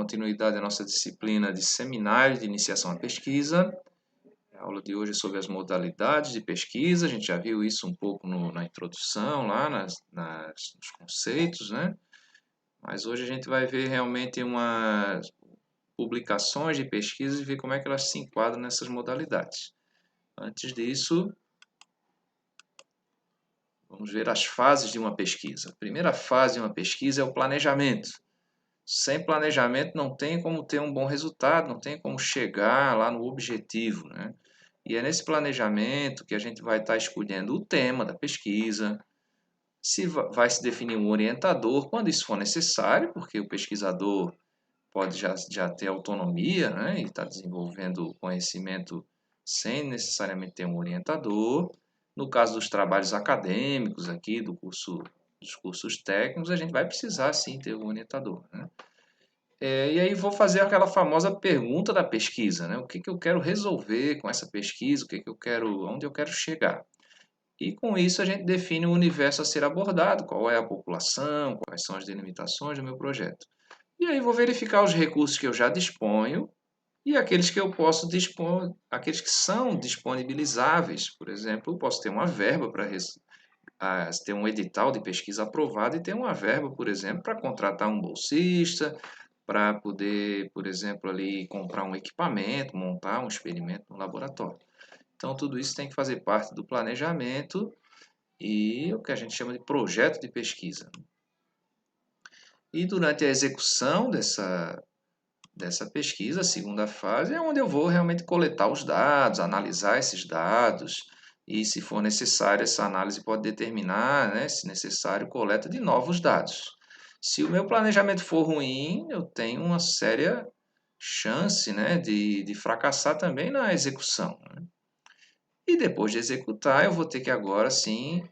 continuidade à nossa disciplina de seminário de iniciação à pesquisa. A aula de hoje é sobre as modalidades de pesquisa. A gente já viu isso um pouco na introdução, lá nos conceitos, né? Mas hoje a gente vai ver realmente umas publicações de pesquisa e ver como é que elas se enquadram nessas modalidades. Antes disso, vamos ver as fases de uma pesquisa. A primeira fase de uma pesquisa é o planejamento. Sem planejamento não tem como ter um bom resultado, não tem como chegar lá no objetivo, né? E é nesse planejamento que a gente vai estar escolhendo o tema da pesquisa, se vai se definir um orientador quando isso for necessário, porque o pesquisador pode já ter autonomia, né? E está desenvolvendo conhecimento sem necessariamente ter um orientador. No caso dos trabalhos acadêmicos aqui, dos cursos técnicos, a gente vai precisar sim ter um orientador, né? E aí vou fazer aquela famosa pergunta da pesquisa, né? O que eu quero resolver com essa pesquisa, onde eu quero chegar. E com isso a gente define o universo a ser abordado, qual é a população, quais são as delimitações do meu projeto. E aí vou verificar os recursos que eu já disponho e aqueles que eu posso dispor, aqueles que são disponibilizáveis. Por exemplo, eu posso ter uma verba para ter um edital de pesquisa aprovado e ter uma verba, por exemplo, para contratar um bolsista, para poder, por exemplo, ali comprar um equipamento, montar um experimento no laboratório. Então, tudo isso tem que fazer parte do planejamento e o que a gente chama de projeto de pesquisa. E durante a execução dessa pesquisa, a segunda fase, é onde eu vou realmente coletar os dados, analisar esses dados, e se for necessário, essa análise pode determinar, né, se necessário, coleta de novos dados. Se o meu planejamento for ruim, eu tenho uma séria chance, né, de fracassar também na execução, né? E depois de executar, eu vou ter que agora sim,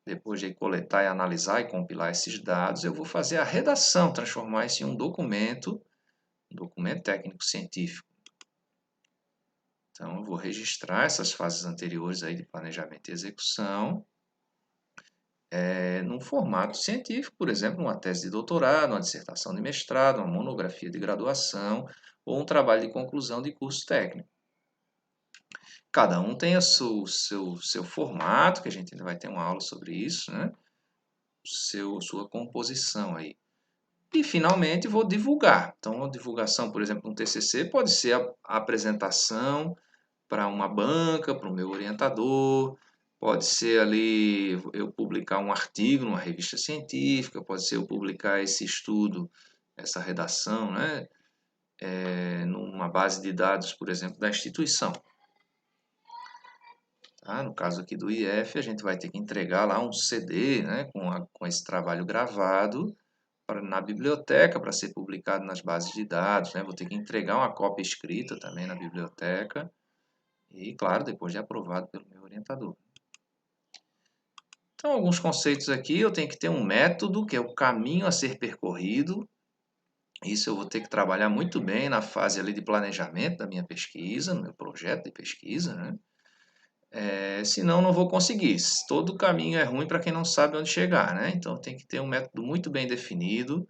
depois de coletar e analisar e compilar esses dados, eu vou fazer a redação, transformar isso em um documento técnico científico. Então, eu vou registrar essas fases anteriores aí de planejamento e execução num formato científico, por exemplo, uma tese de doutorado, uma dissertação de mestrado, uma monografia de graduação ou um trabalho de conclusão de curso técnico. Cada um tem o seu formato, que a gente ainda vai ter uma aula sobre isso, né? Sua composição aí. E, finalmente, vou divulgar. Então, a divulgação, por exemplo, no TCC pode ser a apresentação para uma banca, para o meu orientador, pode ser ali eu publicar um artigo numa revista científica, pode ser eu publicar esse estudo, essa redação, né, numa base de dados, por exemplo, da instituição. Tá? No caso aqui do IF, a gente vai ter que entregar lá um CD, né, com esse trabalho gravado na biblioteca para ser publicado nas bases de dados, né? Vou ter que entregar uma cópia escrita também na biblioteca e, claro, depois de aprovado pelo meu orientador. Então, alguns conceitos aqui, eu tenho que ter um método, que é o caminho a ser percorrido. Isso eu vou ter que trabalhar muito bem na fase ali de planejamento da minha pesquisa, no meu projeto de pesquisa, né? Senão não vou conseguir. Todo caminho é ruim para quem não sabe onde chegar, né? Então tem que ter um método muito bem definido,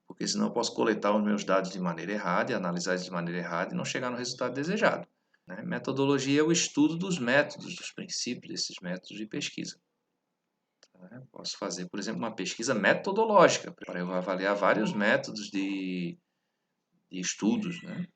porque senão eu posso coletar os meus dados de maneira errada e analisar eles de maneira errada e não chegar no resultado desejado, né? Metodologia é o estudo dos métodos, dos princípios desses métodos de pesquisa. Posso fazer, por exemplo, uma pesquisa metodológica para eu avaliar vários métodos de estudos, né?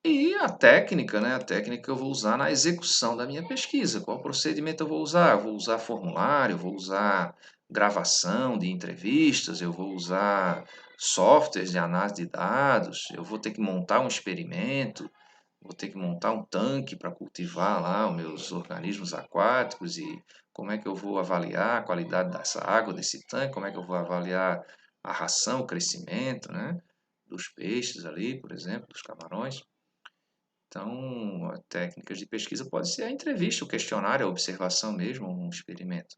E a técnica, né? A técnica que eu vou usar na execução da minha pesquisa. Qual procedimento eu vou usar? Eu vou usar formulário, eu vou usar gravação de entrevistas, eu vou usar softwares de análise de dados, eu vou ter que montar um experimento, vou ter que montar um tanque para cultivar lá os meus organismos aquáticos e como é que eu vou avaliar a qualidade dessa água, desse tanque, como é que eu vou avaliar a ração, o crescimento, né, dos peixes ali, por exemplo, dos camarões. Então, técnicas de pesquisa pode ser a entrevista, o questionário, a observação mesmo, um experimento.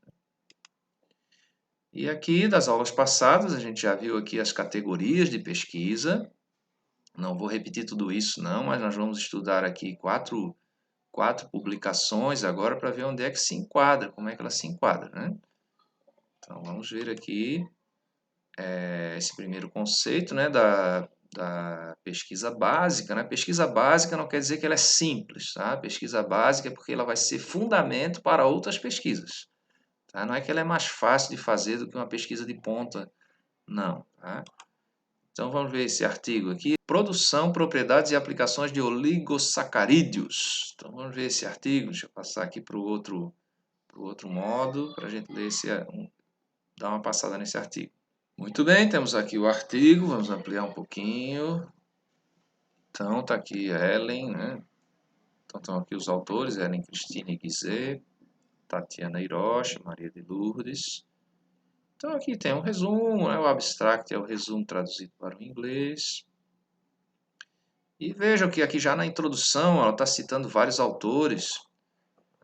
E aqui, das aulas passadas, a gente já viu aqui as categorias de pesquisa. Não vou repetir tudo isso não, mas nós vamos estudar aqui quatro publicações agora para ver onde é que se enquadra, como é que ela se enquadra, né? Então, vamos ver aqui esse primeiro conceito, né, da pesquisa básica, né? Pesquisa básica não quer dizer que ela é simples, tá? Pesquisa básica é porque ela vai ser fundamento para outras pesquisas, tá? Não é que ela é mais fácil de fazer do que uma pesquisa de ponta, não, tá? Então vamos ver esse artigo aqui, produção, propriedades e aplicações de oligosacarídeos. Então vamos ver esse artigo, deixa eu passar aqui para o outro modo, para a gente ler dar uma passada nesse artigo. Muito bem, temos aqui o artigo, vamos ampliar um pouquinho. Então, está aqui a Ellen, né? Então, estão aqui os autores, Ellen Christine Guizet, Tatiana Hiroshi, Maria de Lourdes. Então, aqui tem um resumo, né? O abstract é o resumo traduzido para o inglês. E vejam que aqui já na introdução ela está citando vários autores,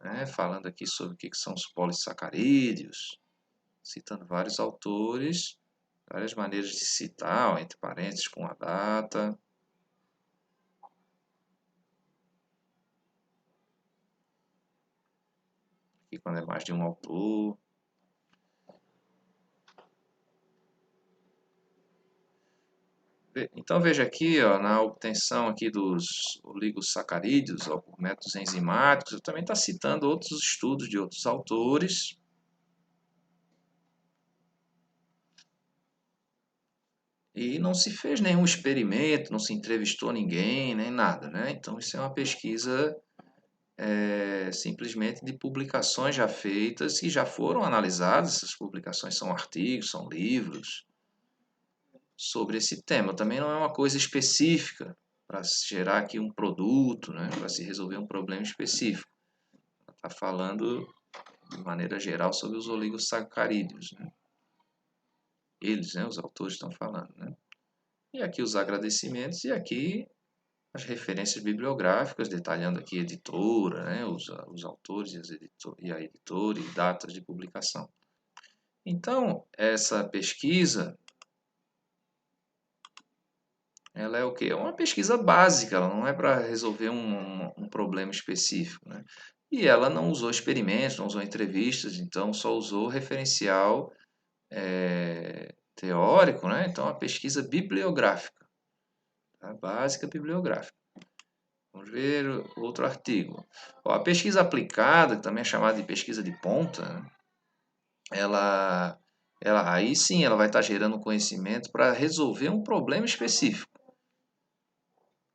né? Falando aqui sobre o que são os polissacarídeos, citando vários autores, várias maneiras de citar, entre parênteses com a data. Aqui quando é mais de um autor. Então veja aqui, ó, na obtenção aqui dos oligosacarídeos, ó, por métodos enzimáticos, eu também está citando outros estudos de outros autores. E não se fez nenhum experimento, não se entrevistou ninguém, nem nada, né? Então isso é uma pesquisa simplesmente de publicações já feitas e já foram analisadas. Essas publicações são artigos, são livros sobre esse tema. Também não é uma coisa específica para gerar aqui um produto, né? Para se resolver um problema específico. Está falando de maneira geral sobre os oligosacarídeos, né? Eles, né, os autores estão falando, né? E aqui os agradecimentos e aqui as referências bibliográficas, detalhando aqui a editora, né, os autores e a editora e datas de publicação. Então, essa pesquisa, ela é o quê? É uma pesquisa básica, ela não é para resolver um problema específico, né? E ela não usou experimentos, não usou entrevistas, então só usou referencial teórico, né? Então, a pesquisa bibliográfica, tá? Básica bibliográfica. Vamos ver outro artigo. Ó, a pesquisa aplicada, que também é chamada de pesquisa de ponta, né? Aí sim ela vai estar gerando conhecimento para resolver um problema específico.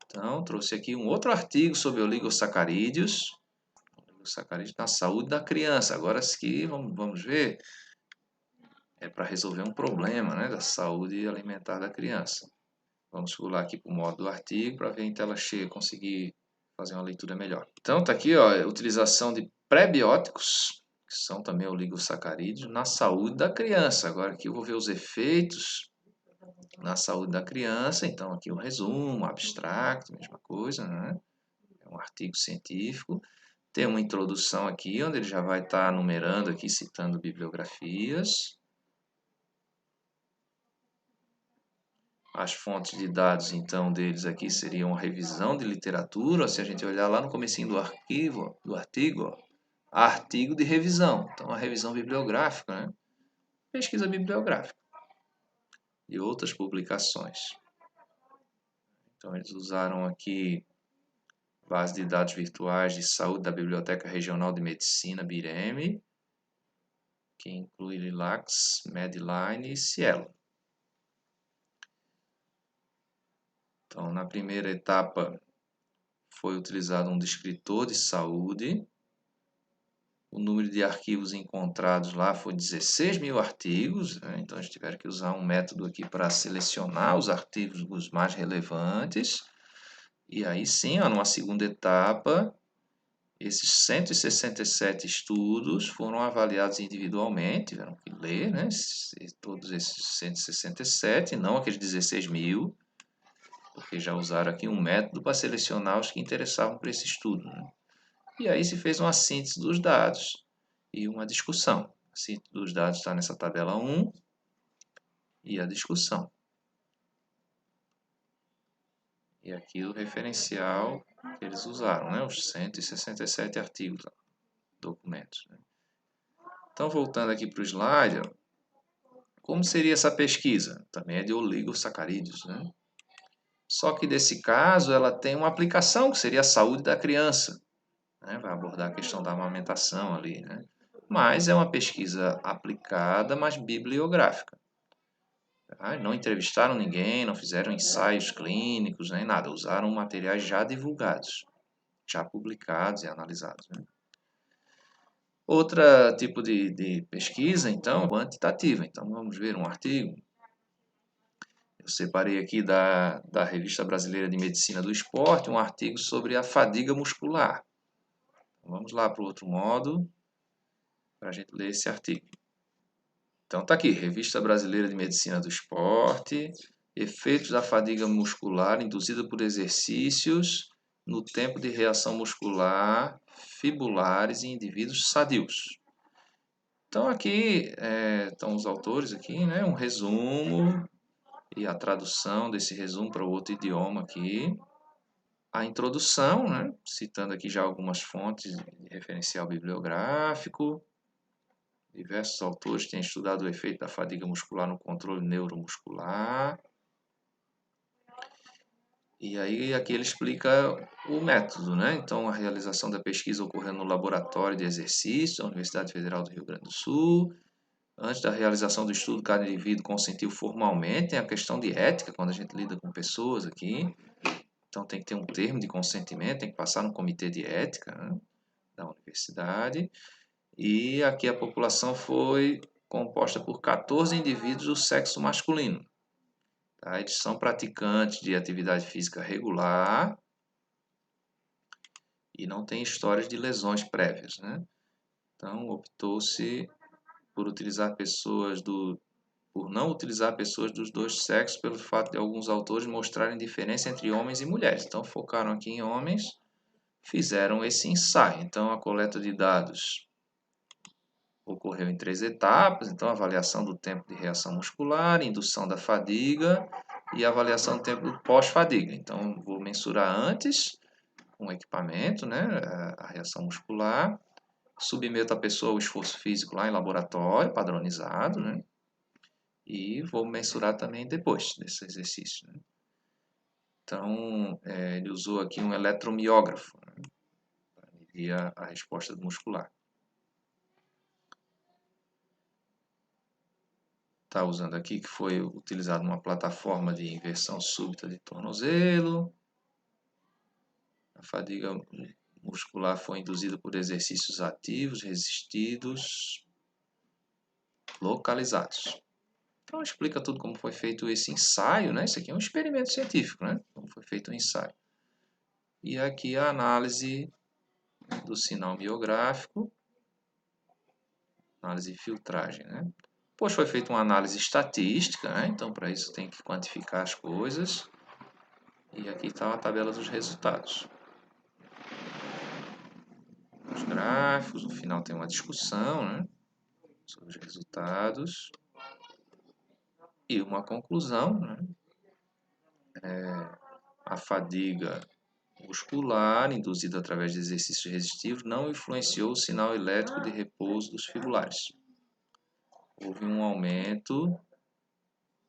Então, trouxe aqui um outro artigo sobre oligosacarídeos, oligosacarídeos na saúde da criança. Agora aqui vamos ver, é para resolver um problema, né, da saúde alimentar da criança. Vamos pular aqui para o modo do artigo para ver em tela cheia, conseguir fazer uma leitura melhor. Então, está aqui, ó, a utilização de prebióticos, que são também oligosacarídeos, na saúde da criança. Agora aqui eu vou ver os efeitos na saúde da criança. Então, aqui o resumo, abstract, mesma coisa, né? É um artigo científico. Tem uma introdução aqui, onde ele já vai estar numerando aqui, citando bibliografias. As fontes de dados, então, deles aqui seriam a revisão de literatura. Se a gente olhar lá no comecinho do artigo, ó, artigo de revisão. Então, a revisão bibliográfica, né? Pesquisa bibliográfica de outras publicações. Então, eles usaram aqui base de dados virtuais de saúde da Biblioteca Regional de Medicina, BIREME, que inclui Lilacs, Medline e Cielo. Então, na primeira etapa, foi utilizado um descritor de saúde. O número de arquivos encontrados lá foi 16 mil artigos, né? Então, eles tiveram que usar um método aqui para selecionar os artigos os mais relevantes. E aí sim, ó, numa segunda etapa, esses 167 estudos foram avaliados individualmente, tiveram que ler, né? Todos esses 167, não aqueles 16 mil, porque já usaram aqui um método para selecionar os que interessavam para esse estudo, né? E aí se fez uma síntese dos dados e uma discussão. A síntese dos dados está nessa tabela 1 e a discussão. E aqui o referencial que eles usaram, né? Os 167 artigos, documentos, né? Então, voltando aqui para o slide, ó, como seria essa pesquisa? Também é de oligosacarídeos, né? Só que nesse caso ela tem uma aplicação que seria a saúde da criança, né? Vai abordar a questão da amamentação ali, né? Mas é uma pesquisa aplicada, mas bibliográfica. Tá? Não entrevistaram ninguém, não fizeram ensaios clínicos, nem nada. Usaram materiais já divulgados, já publicados e analisados, né? Outro tipo de pesquisa, então, é quantitativa. Então, vamos ver um artigo. Eu separei aqui da Revista Brasileira de Medicina do Esporte um artigo sobre a fadiga muscular. Vamos lá para o outro modo, para a gente ler esse artigo. Então, está aqui, Revista Brasileira de Medicina do Esporte, efeitos da fadiga muscular induzida por exercícios no tempo de reação muscular fibulares em indivíduos sadios. Então, aqui estão os autores, aqui, né, um resumo e a tradução desse resumo para o outro idioma aqui. A introdução, né, citando aqui já algumas fontes de referencial bibliográfico. Diversos autores têm estudado o efeito da fadiga muscular no controle neuromuscular. E aí aqui ele explica o método, né? Então a realização da pesquisa ocorreu no laboratório de exercício da Universidade Federal do Rio Grande do Sul. Antes da realização do estudo, cada indivíduo consentiu formalmente. Tem a questão de ética, quando a gente lida com pessoas aqui. Então tem que ter um termo de consentimento, tem que passar no comitê de ética, né, da universidade. E aqui a população foi composta por 14 indivíduos do sexo masculino. Tá? Eles são praticantes de atividade física regular e não tem histórias de lesões prévias, né? Então optou-se por não utilizar pessoas dos dois sexos pelo fato de alguns autores mostrarem diferença entre homens e mulheres. Então focaram aqui em homens, fizeram esse ensaio. Então a coleta de dados ocorreu em 3 etapas, então avaliação do tempo de reação muscular, indução da fadiga e avaliação do tempo pós-fadiga. Então vou mensurar antes com o equipamento, né, a reação muscular, submeto a pessoa ao esforço físico lá em laboratório, padronizado, né, e vou mensurar também depois desse exercício, né. Então ele usou aqui um eletromiógrafo, né, para medir a resposta muscular. Está usando aqui que foi utilizado uma plataforma de inversão súbita de tornozelo. A fadiga muscular foi induzida por exercícios ativos, resistidos, localizados. Então explica tudo como foi feito esse ensaio, né? Isso aqui é um experimento científico, né? Como foi feito o ensaio. E aqui a análise do sinal miográfico, análise de filtragem, né? Depois foi feita uma análise estatística, né? Então para isso tem que quantificar as coisas. E aqui está a tabela dos resultados. Os gráficos, no final tem uma discussão, né, sobre os resultados. E uma conclusão, né? A fadiga muscular induzida através de exercícios resistivos não influenciou o sinal elétrico de repouso dos fibulares. Houve um aumento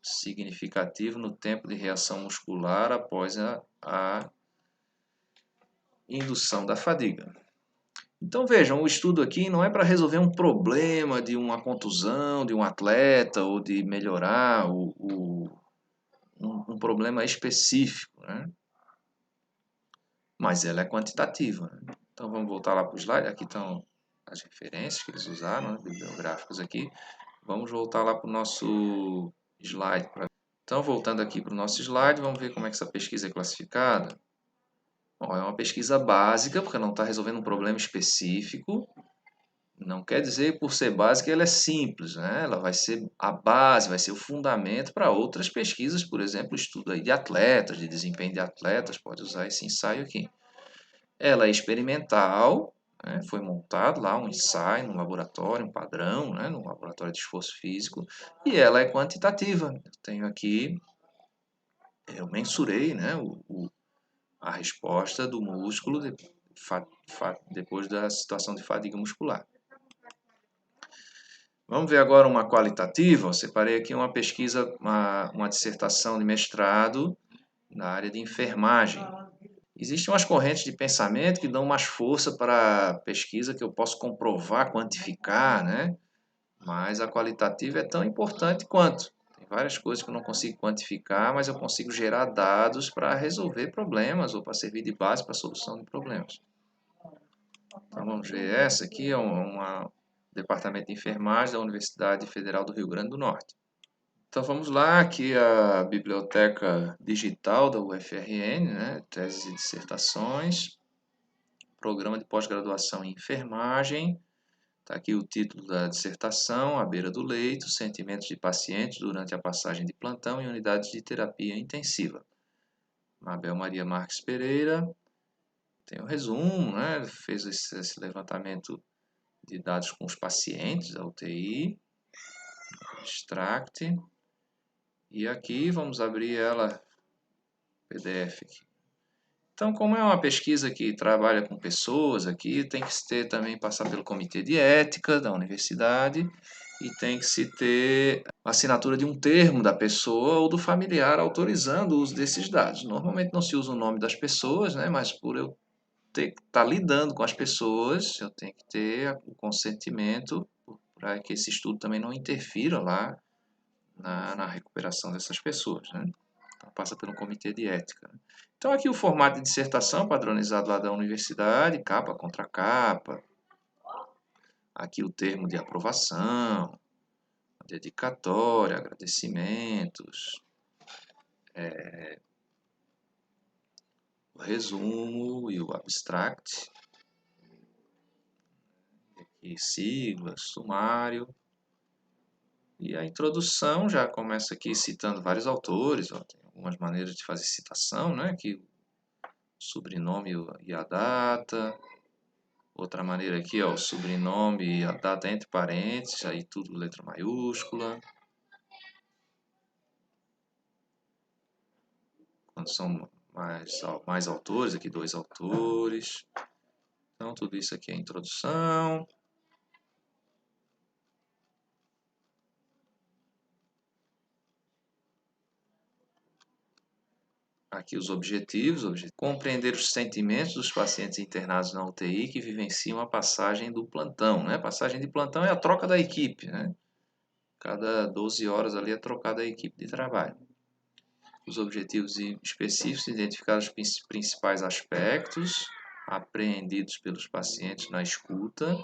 significativo no tempo de reação muscular após a indução da fadiga. Então vejam, o estudo aqui não é para resolver um problema de uma contusão de um atleta ou de melhorar um problema específico, né? Mas ela é quantitativa, né? Então vamos voltar lá para o slide, aqui estão as referências que eles usaram, né, bibliográficas aqui. Vamos voltar lá para o nosso slide. Então voltando aqui para o nosso slide, vamos ver como é que essa pesquisa é classificada. Bom, é uma pesquisa básica, porque não está resolvendo um problema específico. Não quer dizer, por ser básica, ela é simples, né? Ela vai ser a base, vai ser o fundamento para outras pesquisas, por exemplo, estudo aí de atletas, de desempenho de atletas, pode usar esse ensaio aqui. Ela é experimental, né? Foi montado lá um ensaio no laboratório, um padrão, né? No laboratório de esforço físico, e ela é quantitativa. Eu tenho aqui, eu mensurei, né? A resposta do músculo depois da situação de fadiga muscular. Vamos ver agora uma qualitativa. Eu separei aqui uma pesquisa, uma dissertação de mestrado na área de enfermagem. Existem umas correntes de pensamento que dão mais força para a pesquisa que eu posso comprovar, quantificar, né? Mas a qualitativa é tão importante quanto. Tem várias coisas que eu não consigo quantificar, mas eu consigo gerar dados para resolver problemas ou para servir de base para a solução de problemas. Então vamos ver, essa aqui é um departamento de enfermagem da Universidade Federal do Rio Grande do Norte. Então vamos lá, aqui a biblioteca digital da UFRN, né? Teses e dissertações, programa de pós-graduação em enfermagem. Está aqui o título da dissertação, À Beira do Leito, Sentimentos de Pacientes durante a passagem de plantão em unidades de terapia intensiva. Mabel Maria Marques Pereira tem o resumo, né? Fez esse levantamento de dados com os pacientes da UTI, extract, e aqui vamos abrir ela, PDF aqui. Então, como é uma pesquisa que trabalha com pessoas aqui, tem que se ter também, passar pelo comitê de ética da universidade e tem que se ter a assinatura de um termo da pessoa ou do familiar autorizando o uso desses dados. Normalmente não se usa o nome das pessoas, né, mas por eu ter que estar lidando com as pessoas, eu tenho que ter o consentimento para que esse estudo também não interfira lá na recuperação dessas pessoas, né? Então, passa pelo comitê de ética, né? Então, aqui o formato de dissertação padronizado lá da universidade, capa contra capa. Aqui o termo de aprovação, dedicatória, agradecimentos, o resumo e o abstract. Aqui siglas, sumário. E a introdução já começa aqui citando vários autores, ó, tem algumas maneiras de fazer citação, né? Aqui o sobrenome e a data. Outra maneira aqui, ó, o sobrenome e a data entre parênteses, aí tudo letra maiúscula. Quando são mais autores, aqui 2 autores. Então, tudo isso aqui é a introdução. Aqui os objetivos, compreender os sentimentos dos pacientes internados na UTI que vivenciam a passagem do plantão, né? Passagem de plantão é a troca da equipe, né? Cada 12 horas ali é trocada a equipe de trabalho. Os objetivos específicos, identificar os principais aspectos apreendidos pelos pacientes na escuta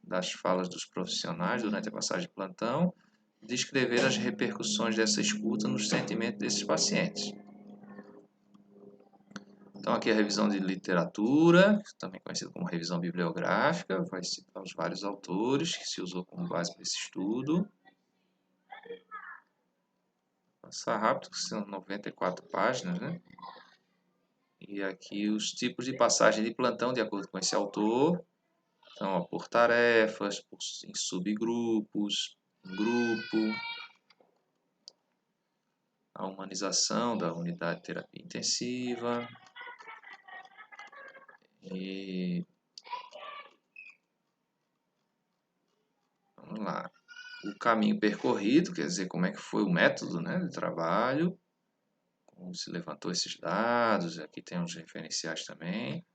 das falas dos profissionais durante a passagem de plantão, descrever as repercussões dessa escuta nos sentimentos desses pacientes. Então, aqui a revisão de literatura, também conhecida como revisão bibliográfica, vai citar os vários autores que se usou como base para esse estudo. Vou passar rápido, que são 94 páginas, né? E aqui os tipos de passagem de plantão, de acordo com esse autor. Então, ó, por tarefas, em subgrupos, em grupo. A humanização da unidade de terapia intensiva. E vamos lá. O caminho percorrido, quer dizer, como é que foi o método, né, de trabalho, como se levantou esses dados, aqui tem uns referenciais também.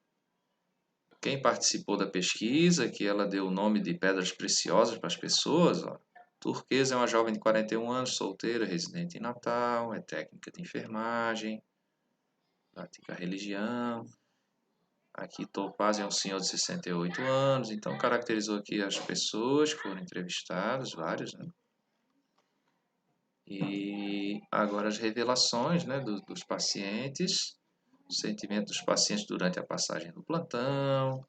Quem participou da pesquisa, que ela deu o nome de Pedras Preciosas para as pessoas, ó. Turquesa é uma jovem de 41 anos, solteira, residente em Natal, é técnica de enfermagem, pratica religião. Aqui Topaz é um senhor de 68 anos, então caracterizou aqui as pessoas que foram entrevistadas, várias, né? E agora as revelações, né, dos pacientes, o sentimento dos pacientes durante a passagem do plantão,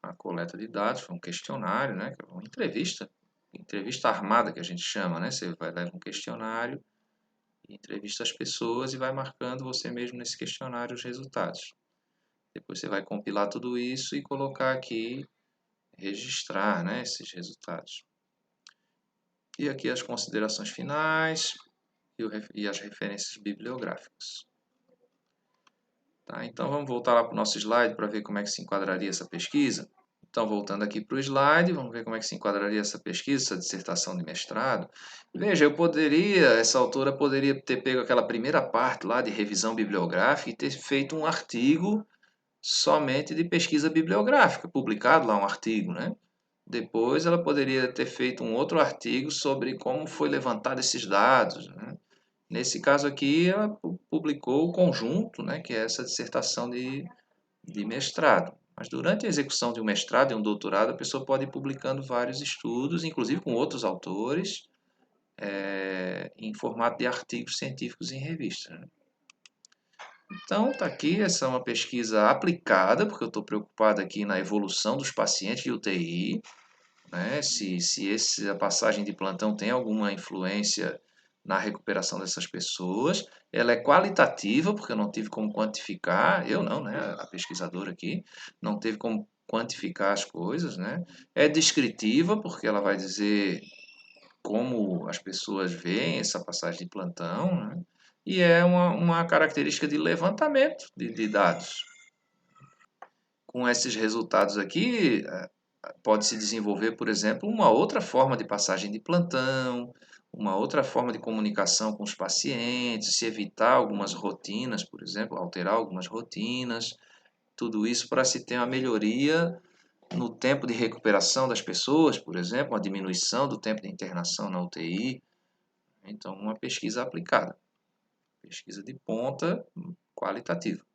a coleta de dados, foi um questionário, né, que é uma entrevista armada que a gente chama, né? Você vai levar um questionário, entrevista as pessoas e vai marcando você mesmo nesse questionário os resultados. Depois você vai compilar tudo isso e colocar aqui, registrar, né, esses resultados. E aqui as considerações finais e as referências bibliográficas. Tá, então vamos voltar lá para o nosso slide para ver como é que se enquadraria essa pesquisa. Então, voltando aqui para o slide, vamos ver como é que se enquadraria essa pesquisa, essa dissertação de mestrado. Veja, essa autora poderia ter pego aquela primeira parte lá de revisão bibliográfica e ter feito um artigo somente de pesquisa bibliográfica, publicado lá um artigo, né? Depois ela poderia ter feito um outro artigo sobre como foi levantado esses dados, né? Nesse caso aqui, ela publicou o conjunto, né, que é essa dissertação de mestrado. Mas durante a execução de um mestrado e um doutorado, a pessoa pode ir publicando vários estudos, inclusive com outros autores, em formato de artigos científicos em revistas, né? Então, está aqui, essa é uma pesquisa aplicada, porque eu estou preocupado aqui na evolução dos pacientes de UTI, né? Se a passagem de plantão tem alguma influência na recuperação dessas pessoas. Ela é qualitativa, porque eu não tive como quantificar, eu não, né? A pesquisadora aqui não teve como quantificar as coisas, né? É descritiva, porque ela vai dizer como as pessoas veem essa passagem de plantão, né? E é uma característica de levantamento de dados. Com esses resultados aqui, pode-se desenvolver, por exemplo, uma outra forma de passagem de plantão, uma outra forma de comunicação com os pacientes, se evitar algumas rotinas, por exemplo, alterar algumas rotinas, tudo isso para se ter uma melhoria no tempo de recuperação das pessoas, por exemplo, uma diminuição do tempo de internação na UTI. Então, uma pesquisa aplicada, pesquisa de ponta, qualitativa.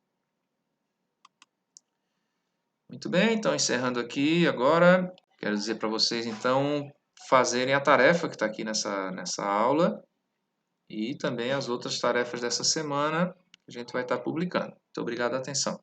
Muito bem, então encerrando aqui agora, quero dizer para vocês então fazerem a tarefa que está aqui nessa aula e também as outras tarefas dessa semana que a gente vai estar publicando. Muito obrigado pela atenção.